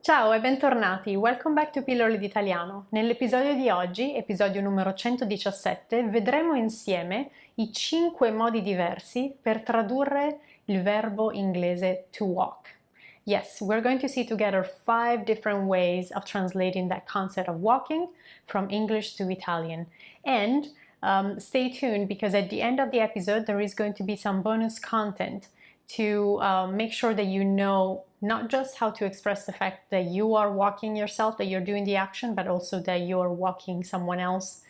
Ciao e bentornati, welcome back to Pillole d'Italiano. Nell'episodio di oggi, episodio numero 117, vedremo insieme i 5 modi diversi per tradurre il verbo inglese to walk. Yes, we're going to see together 5 different ways of translating that concept of walking from English to Italian. And stay tuned because at the end of the episode there is going to be some bonus content to make sure that you know not just how to express the fact that you are walking yourself, that you're doing the action, but also that you're walking someone else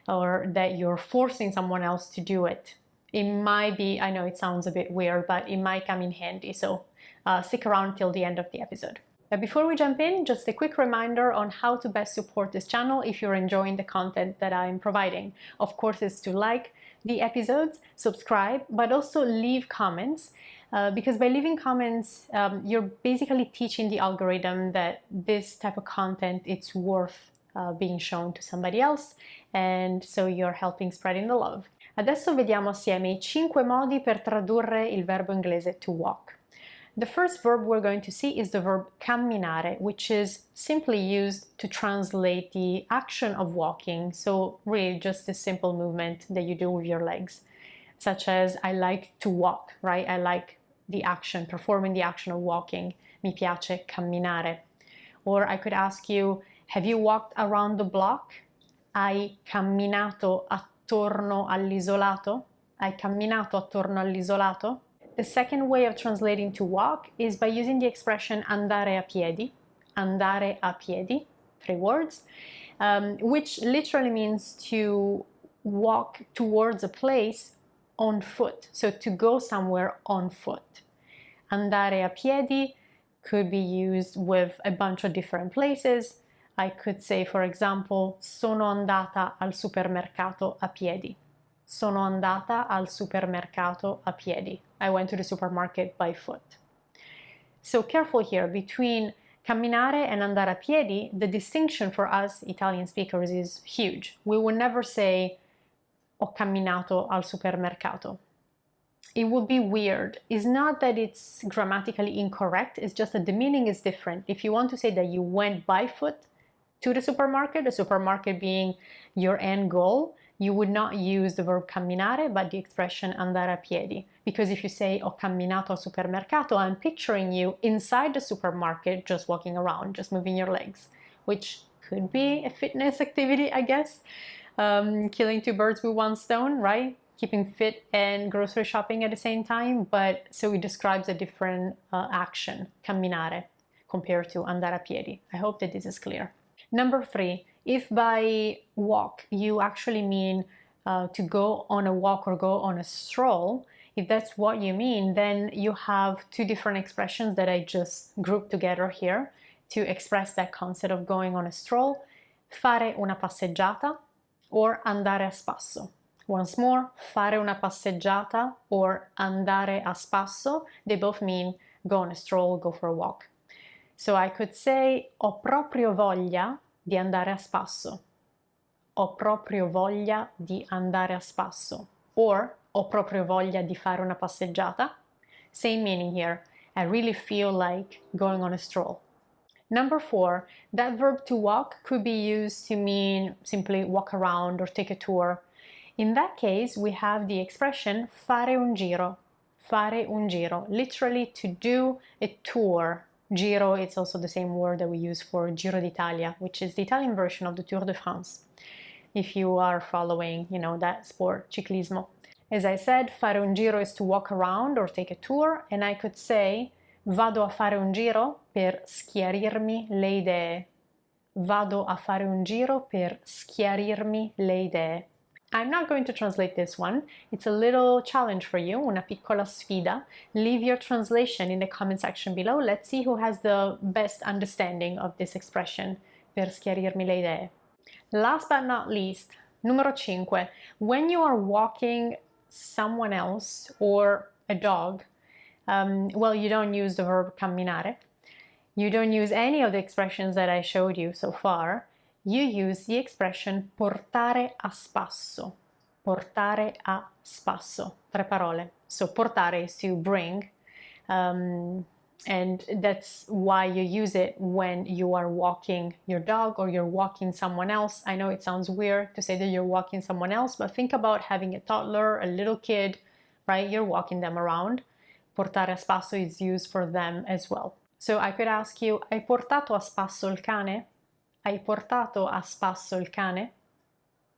or that you're forcing someone else to do it. It might be, I know it sounds a bit weird, but it might come in handy, so stick around till the end of the episode. But before we jump in, just a quick reminder on how to best support this channel if you're enjoying the content that I'm providing. Of course, is to like the episodes, subscribe, but also leave comments. Because by leaving comments, you're basically teaching the algorithm that this type of content it's worth being shown to somebody else, and so you're helping spreading the love. Adesso vediamo assieme i 5 modi per tradurre il verbo inglese to walk. The first verb we're going to see is the verb camminare, which is simply used to translate the action of walking, so really just a simple movement that you do with your legs, such as I like to walk, right? I like the action, performing the action of walking. Mi piace camminare. Or I could ask you, have you walked around the block? Hai camminato attorno all'isolato? Hai camminato attorno all'isolato? The second way of translating to walk is by using the expression andare a piedi, 3 words, which literally means to walk towards a place on foot, so to go somewhere on foot. Andare a piedi could be used with a bunch of different places. I could say, for example, sono andata al supermercato a piedi. Sono andata al supermercato a piedi. I went to the supermarket by foot. So careful here, between camminare and andare a piedi, the distinction for us Italian speakers is huge. We would never say ho camminato al supermercato. It would be weird. It's not that it's grammatically incorrect, it's just that the meaning is different. If you want to say that you went by foot to the supermarket being your end goal, you would not use the verb camminare, but the expression andare a piedi. Because if you say ho camminato al supermercato, I'm picturing you inside the supermarket just walking around, just moving your legs, which could be a fitness activity, I guess. Killing 2 birds with 1 stone, right? Keeping fit and grocery shopping at the same time, but so it describes a different action, camminare, compared to andare a piedi. I hope that this is clear. Number 3, if by walk you actually mean to go on a walk or go on a stroll, if that's what you mean, then you have 2 different expressions that I just grouped together here to express that concept of going on a stroll. Fare una passeggiata or andare a spasso. Once more, fare una passeggiata or andare a spasso, they both mean go on a stroll, go for a walk. So I could say ho proprio voglia di andare a spasso. Ho proprio voglia di andare a spasso. Or ho proprio voglia di fare una passeggiata. Same meaning here. I really feel like going on a stroll. Number 4, that verb to walk could be used to mean simply walk around or take a tour. In that case, we have the expression fare un giro, literally to do a tour. Giro, it's also the same word that we use for Giro d'Italia, which is the Italian version of the Tour de France, if you are following, that sport, ciclismo. As I said, fare un giro is to walk around or take a tour, and I could say vado a fare un giro per schiarirmi le idee. Vado a fare un giro per schiarirmi le idee. I'm not going to translate this one. It's a little challenge for you, una piccola sfida. Leave your translation in the comment section below. Let's see who has the best understanding of this expression, per schiarirmi le idee. Last but not least, numero 5. When you are walking someone else or a dog, well, you don't use the verb camminare. You don't use any of the expressions that I showed you so far. You use the expression portare a spasso. Portare a spasso. 3 parole. So portare is to bring. And that's why you use it when you are walking your dog or you're walking someone else. I know it sounds weird to say that you're walking someone else, but think about having a toddler, a little kid, right? You're walking them around. Portare a spasso is used for them as well. So I could ask you, hai portato a spasso il cane? Hai portato a spasso il cane?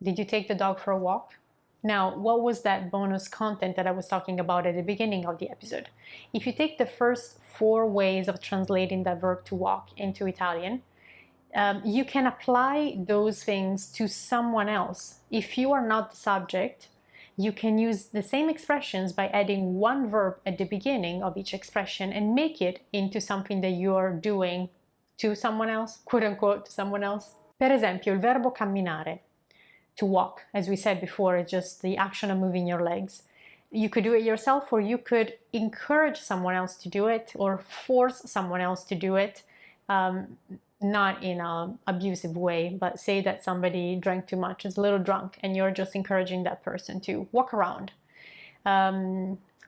Did you take the dog for a walk? Now, what was that bonus content that I was talking about at the beginning of the episode? If you take the first 4 ways of translating that verb to walk into Italian, you can apply those things to someone else. If you are not the subject, you can use the same expressions by adding one verb at the beginning of each expression and make it into something that you're doing to someone else, quote unquote, to someone else. Per esempio, il verbo camminare. To walk, as we said before, it's just the action of moving your legs. You could do it yourself, or you could encourage someone else to do it or force someone else to do it, not in an abusive way, but say that somebody drank too much, is a little drunk, and you're just encouraging that person to walk around.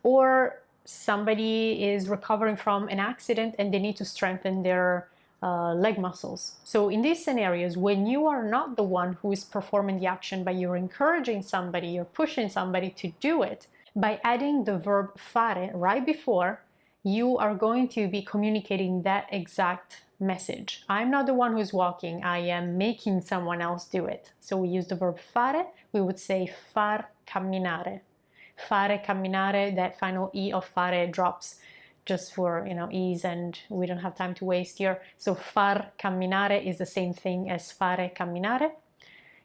Or somebody is recovering from an accident and they need to strengthen their leg muscles. So in these scenarios, when you are not the one who is performing the action, but you're encouraging somebody, you're pushing somebody to do it, by adding the verb fare right before, you are going to be communicating that exact message. I'm not the one who's walking, I am making someone else do it. So we use the verb fare, we would say far camminare. Fare camminare, that final E of fare drops just for ease, and we don't have time to waste here. So far camminare is the same thing as fare camminare.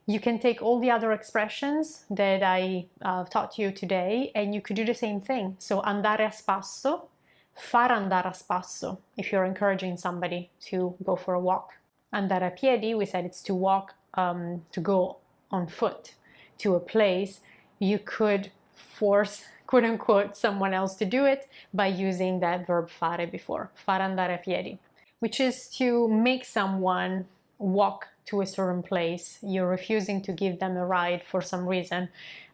You can take all the other expressions that I taught you today and you could do the same thing. So andare a spasso, far andare a spasso, if you're encouraging somebody to go for a walk. Andare a piedi, we said it's to walk, to go on foot to a place. You could force, quote unquote, someone else to do it by using that verb fare before, far andare a piedi, which is to make someone walk to a certain place. You're refusing to give them a ride for some reason.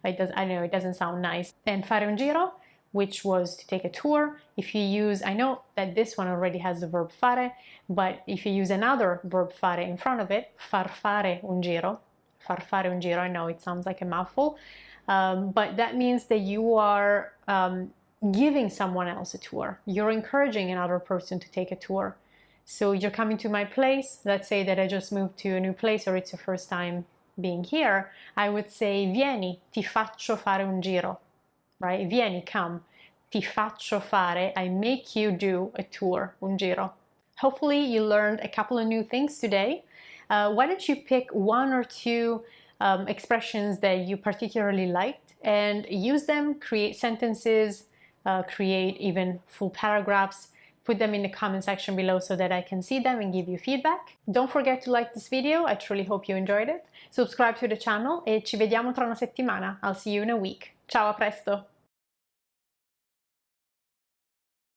I know it doesn't sound nice. And fare un giro, which was to take a tour. If you use, I know that this one already has the verb fare, but if you use another verb fare in front of it, far fare un giro, I know it sounds like a mouthful, but that means that you are giving someone else a tour. You're encouraging another person to take a tour. So you're coming to my place. Let's say that I just moved to a new place or it's your first time being here. I would say, vieni, ti faccio fare un giro, right? Vieni, come. Ti faccio fare, I make you do a tour, un giro. Hopefully you learned a couple of new things today. Why don't you pick 1 or 2 expressions that you particularly liked and use them, create sentences, create even full paragraphs. Put them in the comment section below so that I can see them and give you feedback. Don't forget to like this video, I truly hope you enjoyed it. Subscribe to the channel e ci vediamo tra una settimana. I'll see you in a week. Ciao, a presto!